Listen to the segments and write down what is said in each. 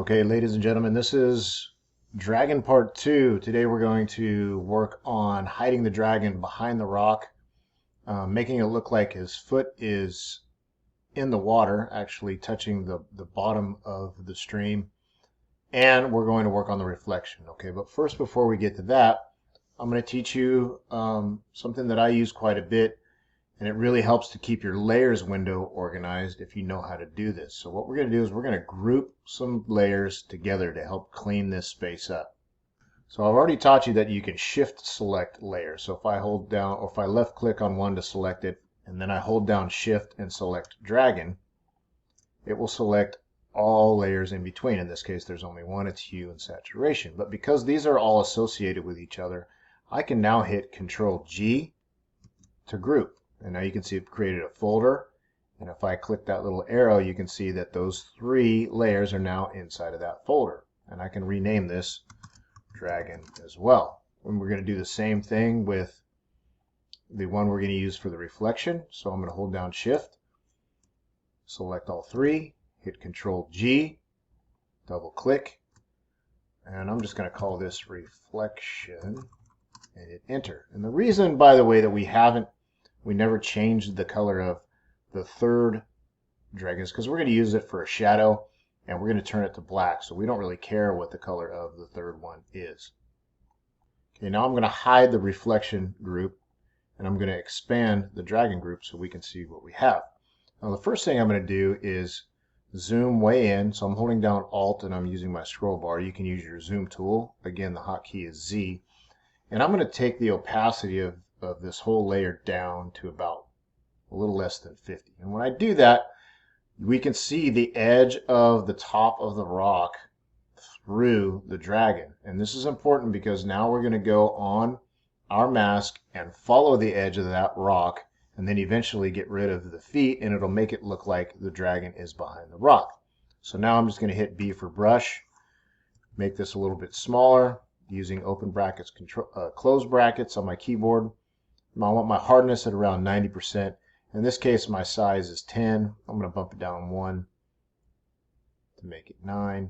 Okay, ladies and gentlemen, this is Dragon Part 2. Today we're going to work on hiding the dragon behind the rock, making it look like his foot is in the water, actually touching the bottom of the stream. And we're going to work on the reflection. Okay, but first, before we get to that, I'm going to teach you something that I use quite a bit. And it really helps to keep your layers window organized if you know how to do this. So what we're going to do is we're going to group some layers together to help clean this space up. So I've already taught you that you can shift select layers. So if I hold down, or if I left click on one to select it, and then I hold down shift and select dragon, it will select all layers in between. In this case, there's only one, it's hue and saturation. But because these are all associated with each other, I can now hit Control G to group. And now you can see it created a folder. And if I click that little arrow, you can see that those three layers are now inside of that folder. And I can rename this dragon as well. And we're going to do the same thing with the one we're going to use for the reflection. So I'm going to hold down shift, select all three, hit Control G, double click, and I'm just going to call this reflection and hit enter. And the reason, by the way, that we never changed the color of the third dragon is because we're going to use it for a shadow and we're going to turn it to black, so we don't really care what the color of the third one is. Okay, now I'm going to hide the reflection group and I'm going to expand the dragon group so we can see what we have. Now the first thing I'm going to do is zoom way in. So I'm holding down Alt and I'm using my scroll bar. You can use your zoom tool. Again, the hotkey is Z. And I'm going to take the opacity of this whole layer down to about a little less than 50. And when I do that, we can see the edge of the top of the rock through the dragon. And this is important because now we're going to go on our mask and follow the edge of that rock and then eventually get rid of the feet, and it'll make it look like the dragon is behind the rock. So now I'm just going to hit B for brush, make this a little bit smaller using open brackets, close brackets on my keyboard. I want my hardness at around 90%. In this case, my size is 10. I'm going to bump it down 1 to make it 9.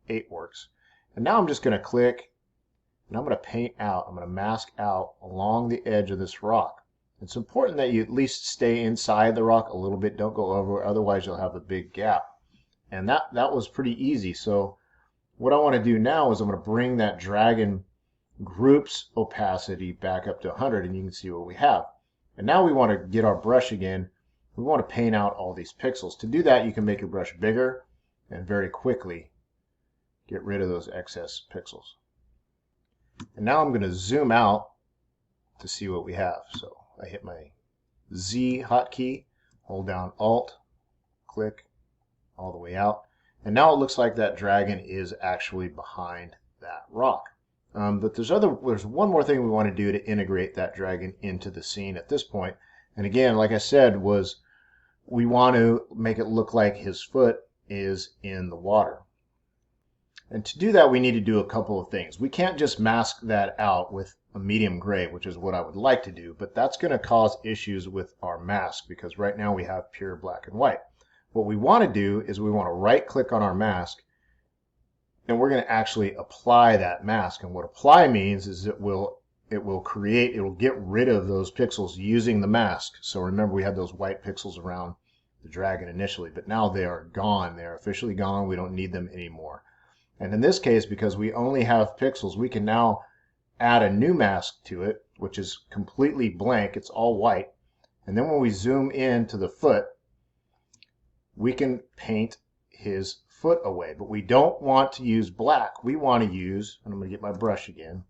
8 works. And now I'm just going to click, and I'm going to paint out. I'm going to mask out along the edge of this rock. It's important that you at least stay inside the rock a little bit. Don't go over, otherwise you'll have a big gap. And that was pretty easy. So what I want to do now is I'm going to bring that dragon group's opacity back up to 100, and you can see what we have. And now we want to get our brush again. We want to paint out all these pixels. To do that, you can make your brush bigger and very quickly get rid of those excess pixels. And now I'm going to zoom out to see what we have. So I hit my Z hotkey, hold down Alt, click all the way out, and now it looks like that dragon is actually behind that rock. But there's one more thing we want to do to integrate that dragon into the scene at this point. And again, like I said, we want to make it look like his foot is in the water. And to do that, we need to do a couple of things. We can't just mask that out with a medium gray, which is what I would like to do, but that's going to cause issues with our mask because right now we have pure black and white. What we want to do is we want to right click on our mask, and we're going to actually apply that mask. And what apply means is it will get rid of those pixels using the mask. So remember, we had those white pixels around the dragon initially, but now they are gone. They are officially gone. We don't need them anymore. And in this case, because we only have pixels, we can now add a new mask to it, which is completely blank. It's all white. And then when we zoom in to the foot, we can paint his foot away, but we don't want to use black. We want to use, and I'm going to get my brush again,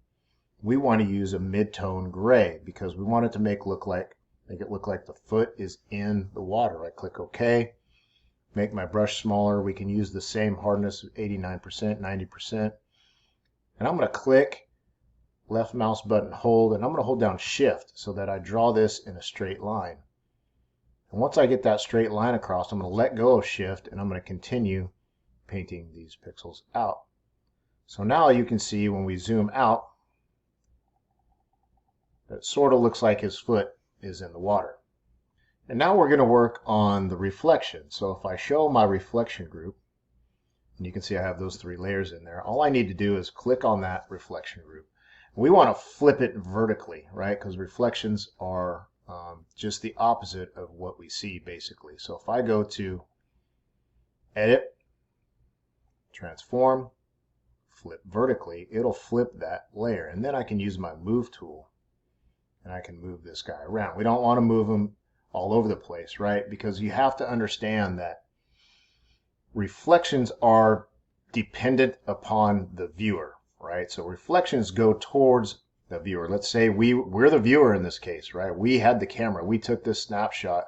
we want to use a mid-tone gray because we want it to make it look like the foot is in the water. I click OK, make my brush smaller. We can use the same hardness of 89%, 90%. And I'm going to click, left mouse button hold, and I'm going to hold down shift so that I draw this in a straight line. And once I get that straight line across, I'm going to let go of shift and I'm going to continue painting these pixels out. So now you can see when we zoom out, that sort of looks like his foot is in the water. And now we're going to work on the reflection. So if I show my reflection group, And you can see I have those 3 layers in there. All I need to do is click on that reflection group. We want to flip it vertically, right? Because reflections are just the opposite of what we see, basically. So if I go to Edit, Transform, Flip vertically, it'll flip that layer. And then I can use my Move tool, and I can move this guy around. We don't want to move him all over the place, right? Because you have to understand that reflections are dependent upon the viewer, right? So reflections go towards the viewer. Let's say we're the viewer in this case, right? We had the camera. We took this snapshot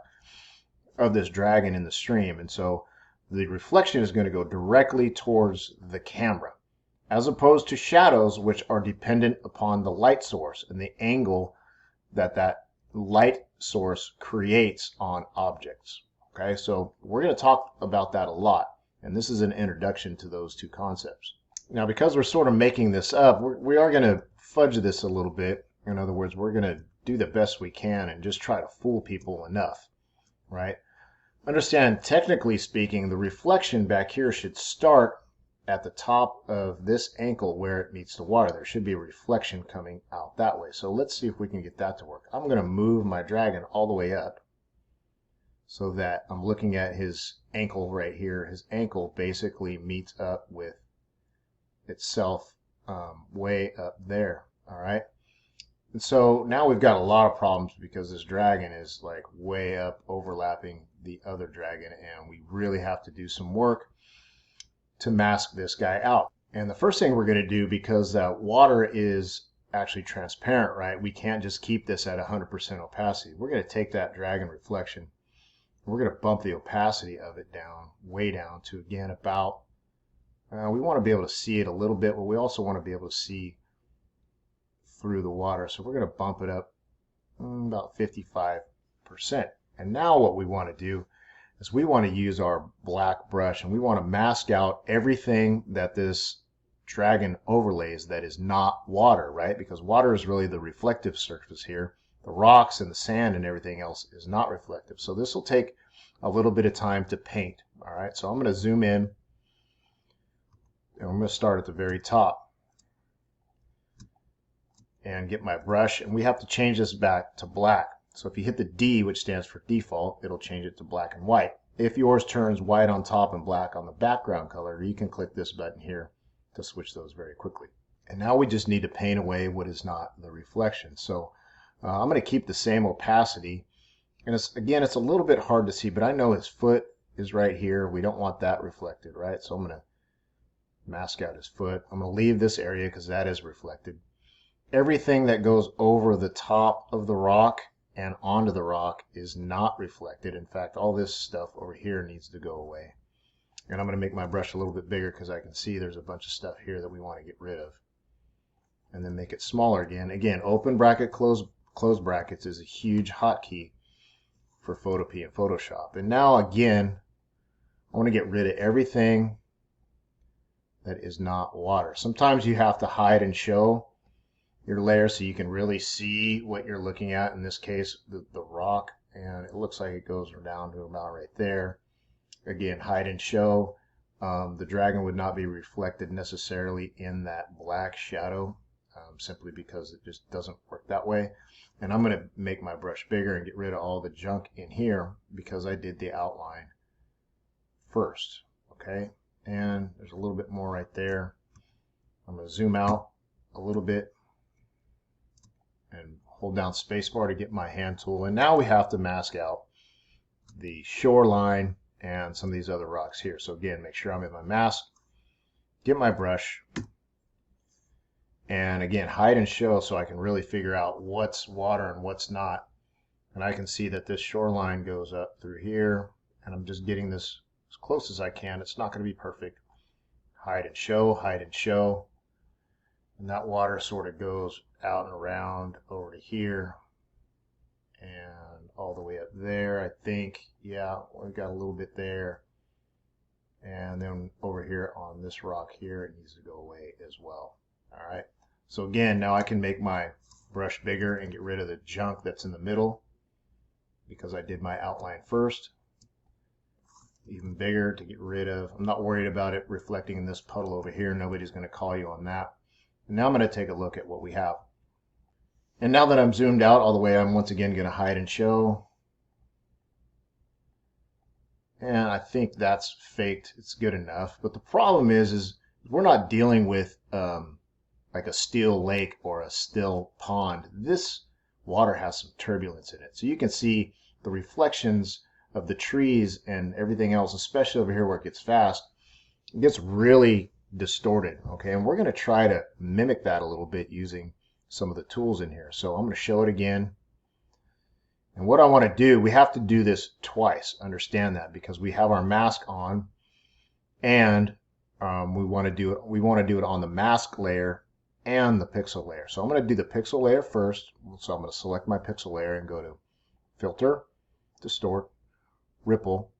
of this dragon in the stream, and so the reflection is going to go directly towards the camera, as opposed to shadows, which are dependent upon the light source and the angle that that light source creates on objects. Okay, so we're going to talk about that a lot, and this is an introduction to those 2 concepts. Now, because we're sort of making this up, we are going to fudge this a little bit. In other words, we're going to do the best we can and just try to fool people enough, right? Understand, technically speaking, the reflection back here should start at the top of this ankle where it meets the water. There should be a reflection coming out that way. So let's see if we can get that to work. I'm going to move my dragon all the way up so that I'm looking at his ankle right here. His ankle basically meets up with itself way up there. All right. And so now we've got a lot of problems because this dragon is like way up overlapping the other dragon, and we really have to do some work to mask this guy out. And the first thing we're going to do, because that water is actually transparent, right? We can't just keep this at 100% opacity. We're going to take that dragon reflection, and we're going to bump the opacity of it down, way down to, again, about, we want to be able to see it a little bit, but we also want to be able to see through the water. So we're going to bump it up about 55%. And now what we want to do is we want to use our black brush, and we want to mask out everything that this dragon overlays that is not water, right? Because water is really the reflective surface here. The rocks and the sand and everything else is not reflective. So this will take a little bit of time to paint. All right, so I'm going to zoom in, and I'm going to start at the very top and get my brush, and we have to change this back to black. So if you hit the D, which stands for default, it'll change it to black and white. If yours turns white on top and black on the background color, you can click this button here to switch those very quickly. And now we just need to paint away what is not the reflection. So I'm going to keep the same opacity. And again, it's a little bit hard to see, but I know his foot is right here. We don't want that reflected, right? So I'm going to mask out his foot. I'm going to leave this area because that is reflected. Everything that goes over the top of the rock and onto the rock is not reflected. In fact, all this stuff over here needs to go away. And I'm going to make my brush a little bit bigger because I can see there's a bunch of stuff here that we want to get rid of. And then make it smaller again. Again, open bracket, close brackets is a huge hotkey for Photopea and Photoshop. And now again, I want to get rid of everything that is not water. Sometimes you have to hide and show your layer so you can really see what you're looking at. In this case, the rock, and it looks like it goes down to about right there. Again, hide and show. The dragon would not be reflected necessarily in that black shadow, simply because it just doesn't work that way. And I'm going to make my brush bigger and get rid of all the junk in here because I did the outline first. Okay, and there's a little bit more right there. I'm going to zoom out a little bit and hold down spacebar to get my hand tool. And now we have to mask out the shoreline and some of these other rocks here. So again, make sure I'm in my mask, get my brush, and again, hide and show so I can really figure out what's water and what's not. And I can see that this shoreline goes up through here, and I'm just getting this as close as I can. It's not going to be perfect. Hide and show, hide and show. And that water sort of goes out and around over to here and all the way up there, I think. Yeah, we've got a little bit there. And then over here on this rock here, it needs to go away as well. All right. So again, now I can make my brush bigger and get rid of the junk that's in the middle because I did my outline first. even bigger to get rid of. I'm not worried about it reflecting in this puddle over here. Nobody's going to call you on that. And now I'm going to take a look at what we have. And now that I'm zoomed out all the way, I'm once again going to hide and show. And I think that's faked. It's good enough. But the problem is we're not dealing with like a still lake or a still pond. This water has some turbulence in it. So you can see the reflections of the trees and everything else, especially over here where it gets fast. It gets really distorted, okay? And we're going to try to mimic that a little bit using some of the tools in here. So I'm going to show it again. And what I want to do, we have to do this twice. Understand that, because we have our mask on, and we want to do it on the mask layer and the pixel layer. So I'm going to do the pixel layer first. So I'm going to select my pixel layer and go to Filter, Distort, Ripple.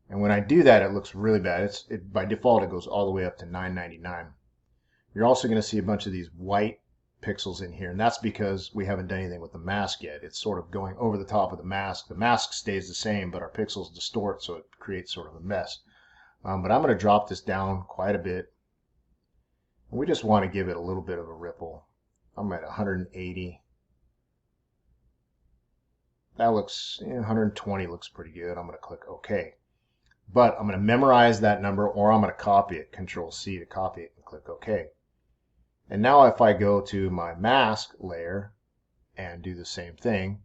And when I do that, it looks really bad. By default, it goes all the way up to 999. You're also going to see a bunch of these white pixels in here, and that's because we haven't done anything with the mask yet. It's sort of going over the top of the mask. The mask stays the same, but our pixels distort, so it creates sort of a mess. But I'm going to drop this down quite a bit. And we just want to give it a little bit of a ripple. I'm at 180. That looks, 120 looks pretty good. I'm going to click OK. But I'm going to memorize that number, or I'm going to copy it. Control C to copy it and click OK. And now if I go to my mask layer and do the same thing,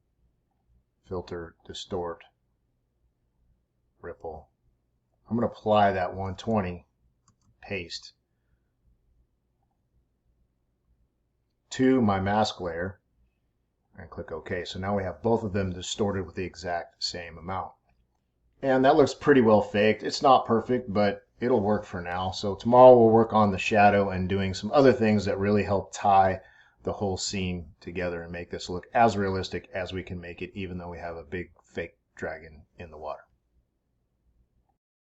filter, distort, ripple, I'm going to apply that 120, paste, to my mask layer and click OK. So now we have both of them distorted with the exact same amount. And that looks pretty well faked. It's not perfect, but it'll work for now. So tomorrow we'll work on the shadow and doing some other things that really help tie the whole scene together and make this look as realistic as we can make it, even though we have a big fake dragon in the water.